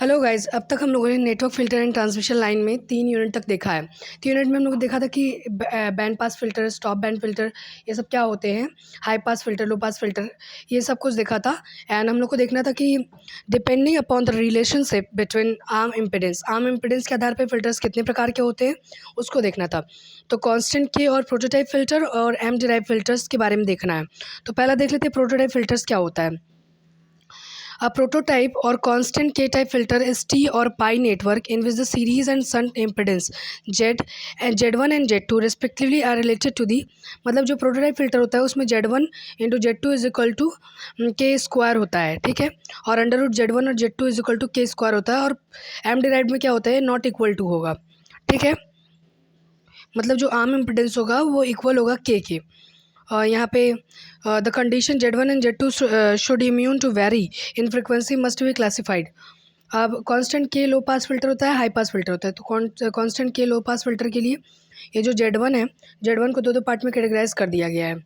Hello guys, अब तक हम लोगों ने network filter and transmission line में 3 यूनिट तक देखा है। 3 यूनिट में हम लोग देखा था कि band pass filter, stop band filter ये सब क्या होते हैं, हाई पास फ़िल्टर, लो पास फ़िल्टर ये सब कुछ देखा था। एंड हम लोग को देखना था कि depending upon the relationship between arm impedance के आधार पे फ़िल्टर्स कितने प्रकार के होते हैं, उसको देखना था। तो कांस्टेंट के और प्रोटोटाइप फ़िल्टर और एम डिराइव्ड फ़िल्टर्स के बारे में देखना है। तो पहला देख लेते हैं प्रोटोटाइप फ़िल्टर्स क्या होता है। A prototype or constant K-type filter is T or pi network in which the series and shunt impedance Z and Z1 and Z2 respectively are related to the मतलब जो प्रोटोटाइप फिल्टर होता है उसमें Z1 into Z2 is equal to K square होता है, ठीक है। और अंडर रूट Z1 और Z2 is equal to K square होता है। और एम डिराइव्ड में क्या होता है, नॉट इक्वल टू होगा, ठीक है। मतलब जो आर्म इम्पिडेंस होगा वो इक्वल होगा के के। यहाँ पे the condition Z1 and Z2 should immune to vary in frequency must be classified. अब कांस्टेंट के लो पास फिल्टर होता है, हाई पास फिल्टर होता है। तो कांस्टेंट के लो पास फिल्टर के लिए ये जो Z1 है, Z1 को दो पार्ट में कैटेगराइज कर दिया गया है,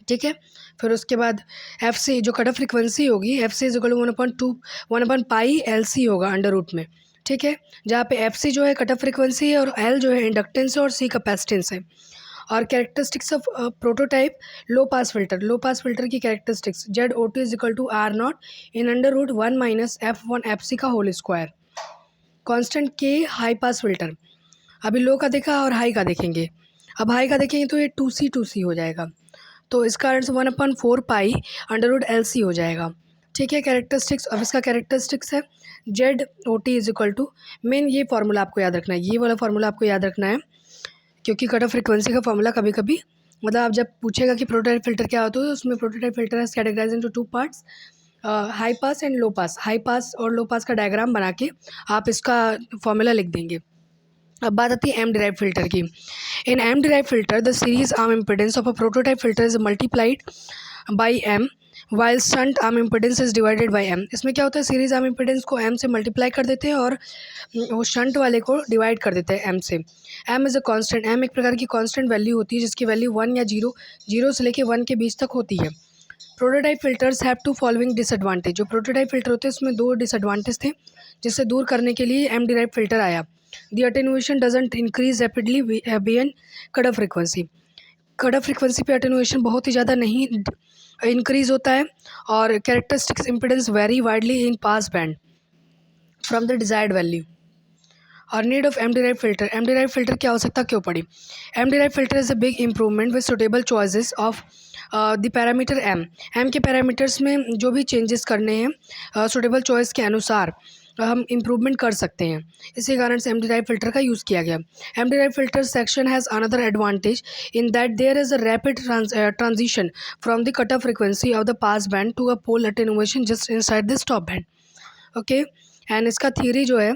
ठीक है। फिर उसके बाद एफ सी जो कट ऑफ फ्रिक्वेंसी होगी, F C is equal to 1/पाई एल सी होगा अंडर रूट में, ठीक है। जहाँ पे एफ सी जो है कट ऑफ फ्रिक्वेंसी है और एल जो है इंडक्टेंस है और सी कैपेसिटेंस है। और characteristics of prototype low pass filter की characteristics Z O T is equal to R naught in under root 1 minus F1 FC का होल स्क्वायर। कांस्टेंट के हाई पास फिल्टर, अभी लो का देखा और हाई का देखेंगे। अब हाई का देखेंगे तो ये 2C हो जाएगा, तो इसका answer 1/4 pi under root LC हो जाएगा, ठीक है। कैरेक्टरिस्टिक्स, अब इसका कैरेक्टरिस्टिक्स है Z O T is equal to, main ये फार्मूला आपको याद रखना है, ये वाला फार्मूला आपको याद रखना है, क्योंकि कट ऑफ फ्रिक्वेंसी का फार्मूला कभी कभी मतलब आप जब पूछेगा कि प्रोटोटाइप फिल्टर क्या होता है तो उसमें प्रोटोटाइप फिल्टर है categorise into 2 parts, high pass and low pass. High pass और लो पास का डायग्राम बना के आप इसका फार्मूला लिख देंगे। अब बात आती है एम डिराइव फिल्टर की। In m derive filter the series arm impedance of a prototype filter is multiplied by m while shunt arm impedance is divided by m. इसमें क्या होता है, सीरीज आर्म इम्पिडेंस को एम से multiply कर देते हैं और वो शंट वाले को डिवाइड कर देते हैं एम से। M is a constant, m एक प्रकार की कांस्टेंट वैल्यू होती है जिसकी वैल्यू 1 या 0 से लेके 1 के बीच तक होती है। Prototype filters have two following disadvantage. जो प्रोटोटाइप फिल्टर होते हैं उसमें 2 डिसएडवांटेज थे जिससे दूर करने के लिए एम डिराइव फिल्टर आया। The attenuation doesn't increase rapidly beyond cut off frequency. Cut off frequency पे अटेनुएशन बहुत ही ज़्यादा नहीं इंक्रीज होता है। और characteristics impedance very widely in pass band from the desired value. और need of M derive filter की आवश्यकता क्यों पड़ी। M derive filter is a big improvement with suitable choices of the parameter M के parameters में जो भी changes करने हैं सुटेबल चॉइस के अनुसार हम इम्प्रूवमेंट कर सकते हैं। इसी कारण से एम डिराइव फिल्टर का यूज़ किया गया। M derive filter section has another advantage in that there is a rapid transition from the cut off frequency of the pass band to a pole attenuation just inside the stop band, okay. And इसका theory जो है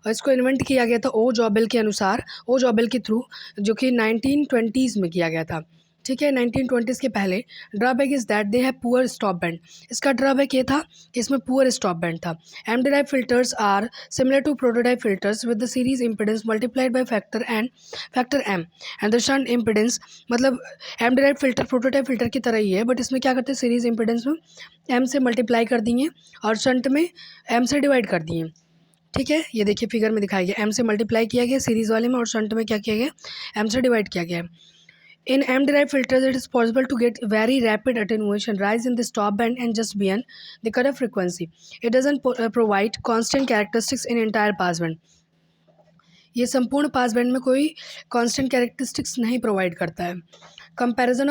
इसको invent किया गया था ओ जॉबेल के अनुसार, ओ जॉबेल के थ्रू, जो कि 1920s में किया गया था, ठीक है। 1920s के पहले drawback is that they have poor stop band. इसका ड्रॉबैक ये था कि इसमें पुअर स्टॉप बैंड था। M derive filters are similar to prototype filters with the series impedance multiplied by factor M and the shunt impedance. मतलब M derive filter prototype filter की तरह ही है, बट इसमें क्या करते हैं, सीरीज इम्पिडेंस में एम से मल्टीप्लाई कर दिए और शंट में एम से डिवाइड कर दिए, ठीक है। ये देखिए फिगर में दिखाया गया, एम से मल्टीप्लाई किया गया सीरीज़ वाले में और शंट में क्या किया गया, एम से डिवाइड किया गया। In m derive filters it is possible to get very rapid attenuation rise in the stop band and just beyond the cut off frequency. It doesn't provide constant characteristics in entire pass band. ये संपूर्ण pass band में कोई constant characteristics नहीं provide करता है। Comparison